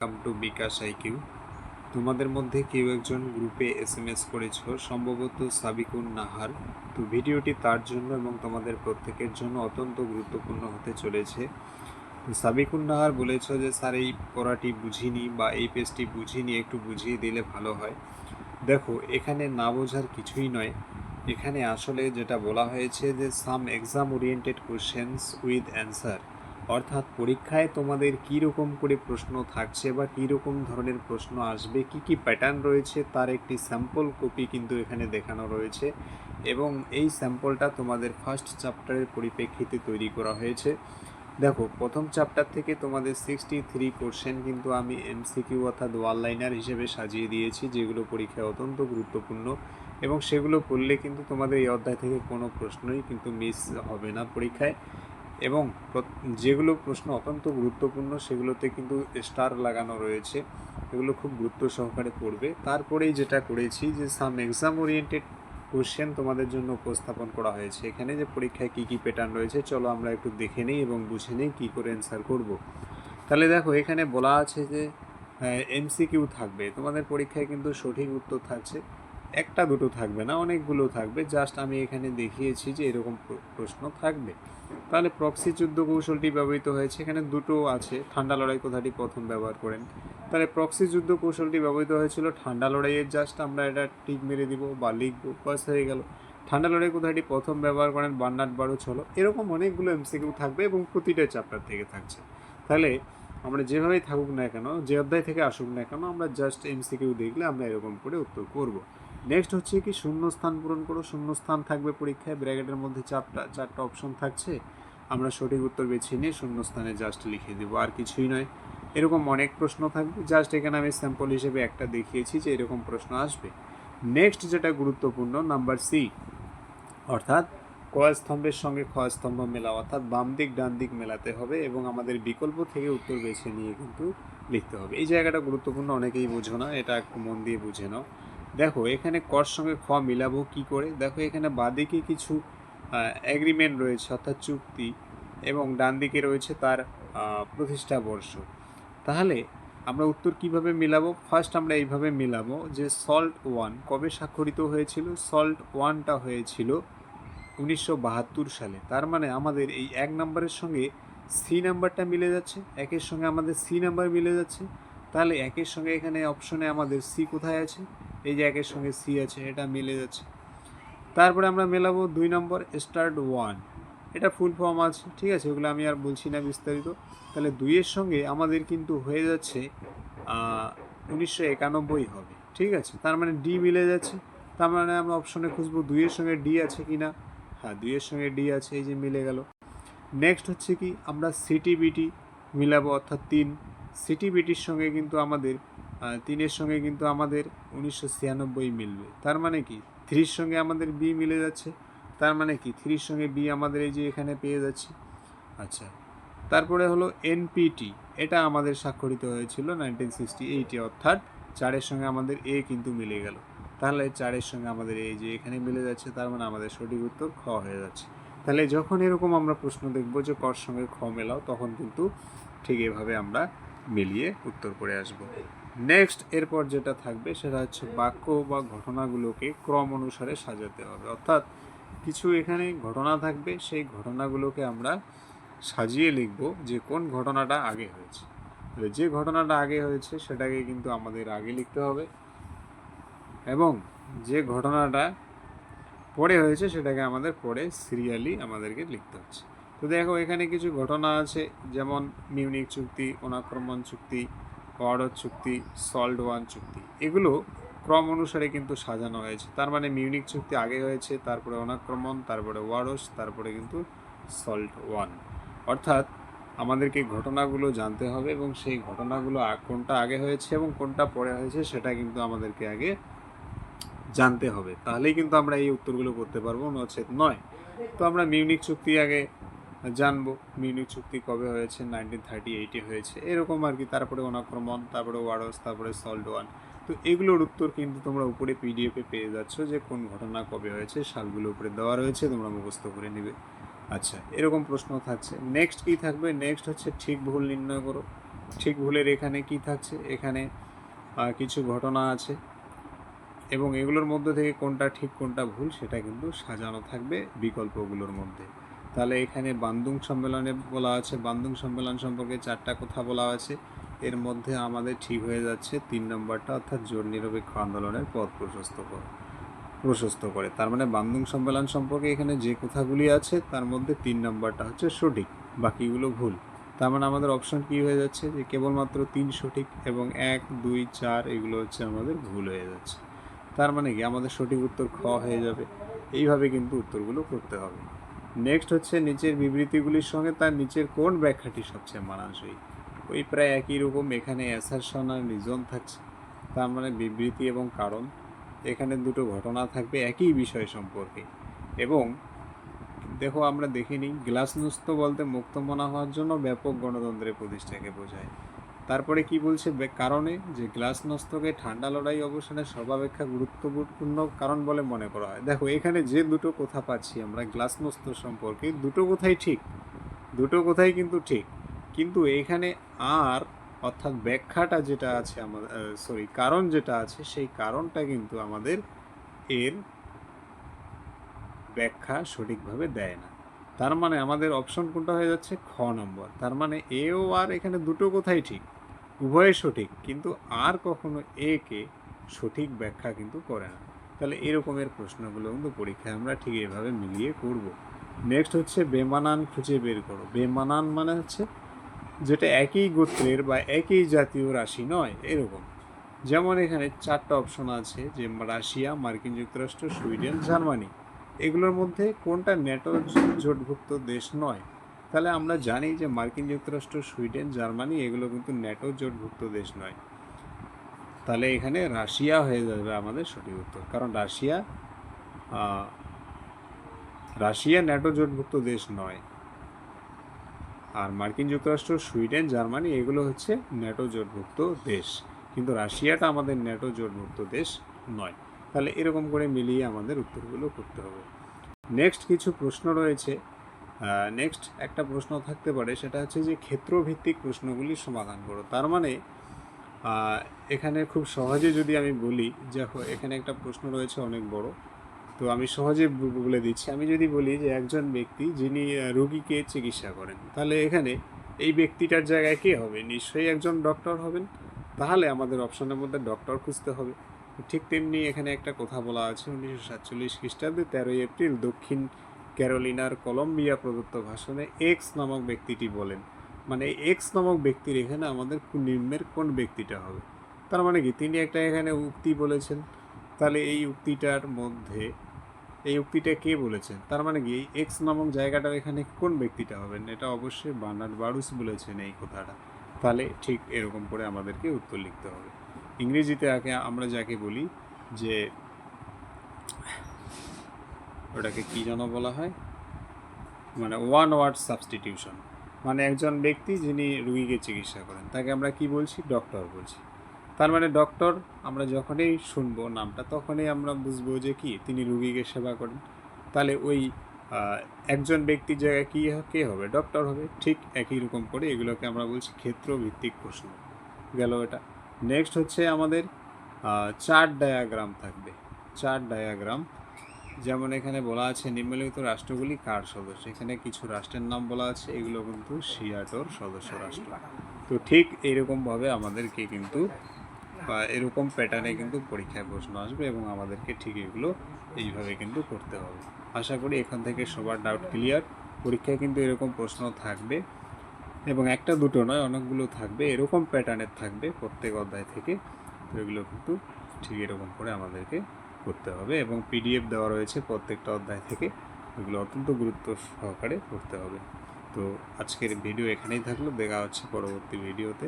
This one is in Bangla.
Come to bKash IQ. তোমাদের মধ্যে কেউ একজন গ্রুপে এসএমএস করেছো, সম্ভবত সাবিকুন নাহার। তো ভিডিওটি তার জন্য এবং তোমাদের প্রত্যেকের জন্য অত্যন্ত গুরুত্বপূর্ণ হতে চলেছে। তো সাবিকুন নাহার বলেছো যে স্যার এই পড়াটি বুঝিনি বা এই পেজটি বুঝিনি, একটু বুঝিয়ে দিলে ভালো হয়। দেখো, এখানে না বোঝার কিছুই নয়। এখানে আসলে যেটা বলা হয়েছে যে some exam oriented questions with answer, অর্থাৎ পরীক্ষায় তোমাদের কী রকম করে প্রশ্ন থাকছে বা কী রকম ধরনের প্রশ্ন আসবে, কি কি প্যাটার্ন রয়েছে তার একটি স্যাম্পল কপি কিন্তু এখানে দেখানো রয়েছে। এবং এই স্যাম্পলটা তোমাদের ফার্স্ট চ্যাপ্টারের পরিপ্রেক্ষিতে তৈরি করা হয়েছে। দেখো, প্রথম চ্যাপ্টার থেকে তোমাদের 63 কোশ্চেন কিন্তু আমি এমসিকিউ অর্থাৎ ওয়ান লাইনার হিসেবে সাজিয়ে দিয়েছি, যেগুলো পরীক্ষায় অত্যন্ত গুরুত্বপূর্ণ এবং সেগুলো পড়লে কিন্তু তোমাদের এই অধ্যায় থেকে কোনো প্রশ্নই কিন্তু মিস হবে না পরীক্ষায়। এবং যেগুলো প্রশ্ন অত্যন্ত গুরুত্বপূর্ণ সেগুলোতে কিন্তু স্টার লাগানো রয়েছে, এগুলো খুব গুরুত্ব সহকারে পড়বে। তারপরেই যেটা করেছি যে সাম এক্সাম ওরিয়েন্টেড কোশ্চেন তোমাদের জন্য উপস্থাপন করা হয়েছে। এখানে যে পরীক্ষায় কী কী প্যাটার্ন রয়েছে চলো আমরা একটু দেখে নিই এবং বুঝে নিই কী করে অ্যান্সার করব। তাহলে দেখো, এখানে বলা আছে যে এমসিকিউ থাকবে তোমাদের পরীক্ষায়, কিন্তু সঠিক উত্তর থাকছে একটা দুটো থাকবে না, অনেকগুলো থাকবে। জাস্ট আমি এখানে দেখিয়েছি যে এরকম প্রশ্ন থাকবে। তাহলে প্রক্সি যুদ্ধ কৌশলটি ব্যবহৃত হয়েছে, এখানে দুটো আছে। ঠান্ডা লড়াই কথাটি প্রথম ব্যবহার করেন। তাহলে প্রক্সি যুদ্ধ কৌশলটি ব্যবহৃত হয়েছিল ঠান্ডা লড়াইয়ের, জাস্ট আমরা এটা টিক মেরে দিব বা লিখবো, বাস হয়ে গেল। ঠান্ডা লড়াই কথাটি প্রথম ব্যবহার করেন বার্নার্ড বারুচ হলো। এরকম অনেকগুলো এমসিকিউ থাকবে এবং প্রতিটা চ্যাপ্টার থেকে থাকছে। তাহলে আমরা যেভাবেই থাকুক না কেন, যে অধ্যায় থেকে আসুক না কেন, আমরা জাস্ট এমসিকিউ দেখলে আমরা এরকম করে উত্তর করব। নেক্সট হচ্ছে কি শূন্যস্থান পূরণ করো। শূন্যস্থান থাকবে পরীক্ষায়, ব্র্যাকেটের মধ্যে চারটা অপশন থাকছে, আমরা সঠিক উত্তর বেছে নিয়ে শূন্যস্থানে জাস্ট লিখে দেবো, আর কিছুই নয়। এরকম অনেক প্রশ্ন থাকবে, জাস্ট এখানে আমি স্যাম্পল হিসেবে একটা দেখিয়েছি যে এরকম প্রশ্ন আসবে। নেক্সট যেটা গুরুত্বপূর্ণ, নাম্বার সি, অর্থাৎ ক স্তম্ভের সঙ্গে খ স্তম্ভ মেলা, অর্থাৎ বাম দিক ডান দিক মেলাতে হবে এবং আমাদের বিকল্প থেকে উত্তর বেছে নিয়ে কিন্তু লিখতে হবে। এই জায়গাটা গুরুত্বপূর্ণ, অনেকেই বুঝো না, এটা একটু মন দিয়ে বুঝে নাও। দেখো, এখানে কর সঙ্গে খ মিলাবো কি করে। দেখো, এখানে বাঁদিকে কিছু অ্যাগ্রিমেন্ট রয়েছে অর্থাৎ চুক্তি, এবং ডান দিকে রয়েছে তার প্রতিষ্ঠা বর্ষ। তাহলে আমরা উত্তর কিভাবে মিলাবো? ফার্স্ট আমরা এইভাবে মিলাবো যে সল্ট ওয়ান কবে স্বাক্ষরিত হয়েছিল। সল্ট ওয়ানটা হয়েছিল 1972 সালে। তার মানে আমাদের এই এক নাম্বারের সঙ্গে সি নাম্বারটা মিলে যাচ্ছে, একের সঙ্গে আমাদের সি নাম্বার মিলে যাচ্ছে। তাহলে একের সঙ্গে এখানে অপশনে আমাদের সি কোথায় আছে, এই যে একের সঙ্গে সি আছে, এটা মিলে যাচ্ছে। তারপরে আমরা মেলাবো 2 নম্বর স্টার্ট ওয়ান, এটা ফুল ফর্ম আছে, ঠিক আছে, ওগুলো আমি আর বলছি না বিস্তারিত। তাহলে 2-এর সঙ্গে আমাদের কিন্তু হয়ে যাচ্ছে 1991 হবে, ঠিক আছে। তার মানে ডি মিলে যাচ্ছে। তার মানে আমরা অপশনে খুঁজবো 2-এর সঙ্গে ডি আছে কি না। হ্যাঁ, 2-এর সঙ্গে ডি আছে, এই যে মিলে গেল। নেক্সট হচ্ছে কি, আমরা সিটিবিটি মিলাবো, অর্থাৎ 3। সিটিবিটির সঙ্গে কিন্তু আমাদের 3-এর সঙ্গে কিন্তু আমাদের 1996 মিলবে। তার মানে কি 3-র সঙ্গে আমাদের বি মিলে যাচ্ছে। তার মানে কি 3-র সঙ্গে বি আমাদের এই যে এখানে পেয়ে যাচ্ছি। আচ্ছা, তারপরে হলো এনপিটি, এটা আমাদের স্বাক্ষরিত হয়েছিল 1968-এ, অর্থাৎ 4-এর সঙ্গে আমাদের এ কিন্তু মিলে গেল। তাহলে 4-এর সঙ্গে আমাদের এই যে এখানে মিলে যাচ্ছে, তার মানে আমাদের সঠিক উত্তর খ হয়ে যাচ্ছে। তাহলে যখন এরকম আমরা প্রশ্ন দেখব যে কর সঙ্গে খ মেলাও, তখন কিন্তু ঠিক এভাবে আমরা মিলিয়ে উত্তর করে আসব। নেক্সট এরপর যেটা থাকবে সেটা হচ্ছে বাক্য বা ঘটনাগুলোকে ক্রম অনুসারে সাজাতে হবে, অর্থাৎ কিছু এখানে ঘটনা থাকবে, সেই ঘটনাগুলোকে আমরা সাজিয়ে লিখব যে কোন ঘটনাটা আগে হয়েছে। যে ঘটনাটা আগে হয়েছে সেটাকে কিন্তু আমাদের আগে লিখতে হবে, এবং যে ঘটনাটা পরে হয়েছে সেটাকে আমাদের পরে সিরিয়ালি আমাদেরকে লিখতে হচ্ছে। তো দেখো, এখানে কিছু ঘটনা আছে, যেমন মিউনিক চুক্তি, অনাক্রমণ চুক্তি, ওয়ার্ডস চুক্তি, সল্ট ওয়ান চুক্তি, এগুলো ক্রম অনুসারে কিন্তু সাজানো হয়েছে। তার মানে মিউনিক চুক্তি আগে হয়েছে, তারপরে অনাক্রমণ, তারপরে ওয়ার্ডস, তারপরে কিন্তু সল্ট ওয়ান। অর্থাৎ আমাদেরকে ঘটনাগুলো জানতে হবে এবং সেই ঘটনাগুলো কোনটা আগে হয়েছে এবং কোনটা পরে হয়েছে সেটা কিন্তু আমাদেরকে আগে জানতে হবে, তাহলেই কিন্তু আমরা এই উত্তরগুলো করতে পারবো, নচেত নয়। তো আমরা মিউনিক চুক্তি আগে জানবো, মিউনিক চুক্তি কবে হয়েছে, 1938-এ হয়েছে, এরকম আর কি। তারপরে অনাক্রমণ, তারপরে ওয়ারস, তারপরে সল্ট ওয়ান। তো এগুলোর উত্তর কিন্তু তোমরা উপরে পিডিএফে পেয়ে যাচ্ছ যে কোন ঘটনা কবে হয়েছে, সালগুলো উপরে দেওয়া রয়েছে, তোমরা মুখস্থ করে নেবে। আচ্ছা, এরকম প্রশ্ন থাকছে। নেক্সট কি থাকবে? নেক্সট হচ্ছে ঠিক ভুল নির্ণয় করো। ঠিক ভুলের এখানে কি থাকছে, এখানে কিছু ঘটনা আছে এবং এগুলোর মধ্যে থেকে কোনটা ঠিক কোনটা ভুল সেটা কিন্তু সাজানো থাকবে বিকল্পগুলোর মধ্যে। তাহলে এখানে বান্দুং সম্মেলনে বলা আছে, বান্দুং সম্মেলন সম্পর্কে 4টা কথা বলা আছে, এর মধ্যে আমাদের ঠিক হয়ে যাচ্ছে 3 নম্বরটা, অর্থাৎ জোট নিরপেক্ষ আন্দোলনের পথ প্রশস্ত করে। তার মানে বান্দুং সম্মেলন সম্পর্কে এখানে যে কথাগুলি আছে তার মধ্যে 3 নম্বরটা হচ্ছে সঠিক, বাকিগুলো ভুল। তার মানে আমাদের অপশন কি হয়ে যাচ্ছে যে কেবলমাত্র 3 সঠিক এবং 1, 2, 4 এগুলো হচ্ছে আমাদের ভুল হয়ে যাচ্ছে। তার মানে কি আমাদের সঠিক উত্তর খ হয়ে যাবে। এইভাবে কিন্তু উত্তরগুলো করতে হবে। নেক্সট হচ্ছে নিচের বিবৃতিগুলির সঙ্গে তার নিচের কোন ব্যাখ্যাটি সবচেয়ে মানানসই। ওই প্রায় একই রকম, এখানে অ্যাসারশন আর রিজন থাকছে, তার মানে বিবৃতি এবং কারণ। এখানে দুটো ঘটনা থাকবে একই বিষয় সম্পর্কে। এবং দেখো আমরা দেখে নিই, গ্লাসনোস্ত বলতে মুক্ত মনা হওয়ার জন্য ব্যাপক গণতন্ত্রের প্রতিষ্ঠাকে বোঝায়। তারপরে কি বলছে কারণে, যে গ্লাসনোস্তকে ঠান্ডা লড়াই অবসানে সর্বাপেক্ষা গুরুত্বপূর্ণ কারণ বলে মনে করা হয়। দেখো এখানে যে দুটো কথা পাচ্ছি আমরা গ্লাসনোস্ত সম্পর্কে, দুটো কথাই ঠিক, দুটো কথাই কিন্তু ঠিক, কিন্তু এখানে আর অর্থাৎ ব্যাখ্যাটা যেটা আছে আমাদের, কারণ যেটা আছে সেই কারণটা কিন্তু আমাদের এর ব্যাখ্যা সঠিকভাবে দেয় না। তার মানে আমাদের অপশন কোনটা হয়ে যাচ্ছে, খ নম্বর। তার মানে এ ও আর এখানে দুটো কথাই ঠিক, উভয় সঠিক, কিন্তু আর কখনো এ কে সঠিক ব্যাখ্যা কিন্তু করে না। তাহলে এরকমের প্রশ্নগুলো কিন্তু পরীক্ষায় আমরা ঠিক এভাবে মিলিয়ে করব। নেক্সট হচ্ছে বেমানান খুঁজে বের করো। বেমানান মানে হচ্ছে যেটা একই গোত্রের বা একই জাতীয় রাশি নয়, এরকম। যেমন এখানে 4টা অপশন আছে, যে রাশিয়া, মার্কিন যুক্তরাষ্ট্র, সুইডেন, জার্মানি। এগুলোর মধ্যে কোনটা ন্যাটো জোটভুক্ত দেশ নয়। তাহলে আমরা জানি যে মার্কিন যুক্তরাষ্ট্র, সুইডেন, জার্মানি এগুলো কিন্তু ন্যাটো জোটভুক্ত দেশ নয়। তাহলে এখানে রাশিয়া হয়ে যাবে আমাদের সঠিক উত্তর, কারণ রাশিয়া ন্যাটো জোটভুক্ত দেশ নয়। আর মার্কিন যুক্তরাষ্ট্র, সুইডেন, জার্মানি এগুলো হচ্ছে ন্যাটো জোটভুক্ত দেশ, কিন্তু রাশিয়াটা আমাদের ন্যাটো জোটভুক্ত দেশ নয়। তাহলে এরকম করে মিলিয়ে আমাদের উত্তরগুলো করতে হবে। নেক্সট কিছু প্রশ্ন রয়েছে। নেক্সট একটা প্রশ্ন থাকতে পারে, সেটা হচ্ছে যে ক্ষেত্রভিত্তিক প্রশ্নগুলি সমাধান করো। তার মানে এখানে খুব সহজে যদি আমি বলি, দেখো এখানে একটা প্রশ্ন রয়েছে অনেক বড়, তো আমি সহজে বলে দিচ্ছি। আমি যদি বলি যে একজন ব্যক্তি যিনি রোগীকে চিকিৎসা করেন, তাহলে এখানে এই ব্যক্তিটার জায়গায় কে হবে, নিশ্চয়ই একজন ডক্টর হবেন। তাহলে আমাদের অপশনের মধ্যে ডক্টর খুঁজতে হবে। ঠিক তেমনি এখানে একটা কথা বলা আছে, 1947 খ্রিস্টাব্দে 13 এপ্রিল দক্ষিণ ক্যারোলিনার কলম্বিয়া প্রদত্ত ভাষণে এক্স নামক ব্যক্তিটি বলেন। মানে এক্স নামক ব্যক্তির এখানে আমাদের নিম্নের কোন ব্যক্তিটা হবে। তার মানে কি তিনি একটা এখানে উক্তি বলেছেন, তাহলে এই উক্তিটার মধ্যে এই উক্তিটা কে বলেছেন, তার মানে কি এই এক্স নামক জায়গাটার এখানে কোন ব্যক্তিটা হবেন, এটা অবশ্যই বার্নার্ড বারুচ বলেছেন এই কথাটা। তাহলে ঠিক এরকম করে আমাদেরকে উত্তর লিখতে হবে। ইংরেজিতে আমরা যাকে বলি যে ওটাকে কি যেন বলা হয়, মানে ওয়ান ওয়ার্ড সাবস্টিটিউশন। মানে একজন ব্যক্তি যিনি রুগীকে চিকিৎসা করেন তাকে আমরা কি বলছি, ডক্টর বলছি। তার মানে ডক্টর আমরা যখনই শুনবো নামটা তখনই আমরা বুঝবো যে কি তিনি রুগীকে সেবা করেন। তাহলে ওই একজন ব্যক্তির জায়গায় কে হবে, ডক্টর হবে। ঠিক একই রকম করে এগুলোকে আমরা বলছি ক্ষেত্রভিত্তিক প্রশ্ন গেল এটা। নেক্সট হচ্ছে আমাদের চার্ট ডায়াগ্রাম থাকবে, চার্ট ডায়াগ্রাম। যেমন এখানে বলা আছে নিম্নলিখিত রাষ্ট্রগুলি কার সদস্য, এখানে কিছু রাষ্ট্রের নাম বলা আছে, এগুলো কিন্তু সিয়াটোর সদস্য রাষ্ট্র। তো ঠিক এইরকমভাবে আমাদেরকে কিন্তু এরকম প্যাটার্নে কিন্তু পরীক্ষায় প্রশ্ন আসবে এবং আমাদেরকে ঠিক এগুলো এইভাবে কিন্তু করতে হবে। আশা করি এখান থেকে সবার ডাউট ক্লিয়ার। পরীক্ষায় কিন্তু এরকম প্রশ্ন থাকবে এবং একটা দুটো নয়, অনেকগুলো থাকবে, এরকম প্যাটার্নের থাকবে প্রত্যেক অধ্যায় থেকে। তো এগুলো কিন্তু ঠিক এরকম করে আমাদেরকে করতে হবে এবং পিডিএফ দেওয়া রয়েছে প্রত্যেকটা অধ্যায় থেকে, এগুলো অত্যন্ত গুরুত্ব সহকারে করতে হবে। তো আজকের ভিডিও এখানেই থাকলো, দেখা হচ্ছে পরবর্তী ভিডিওতে।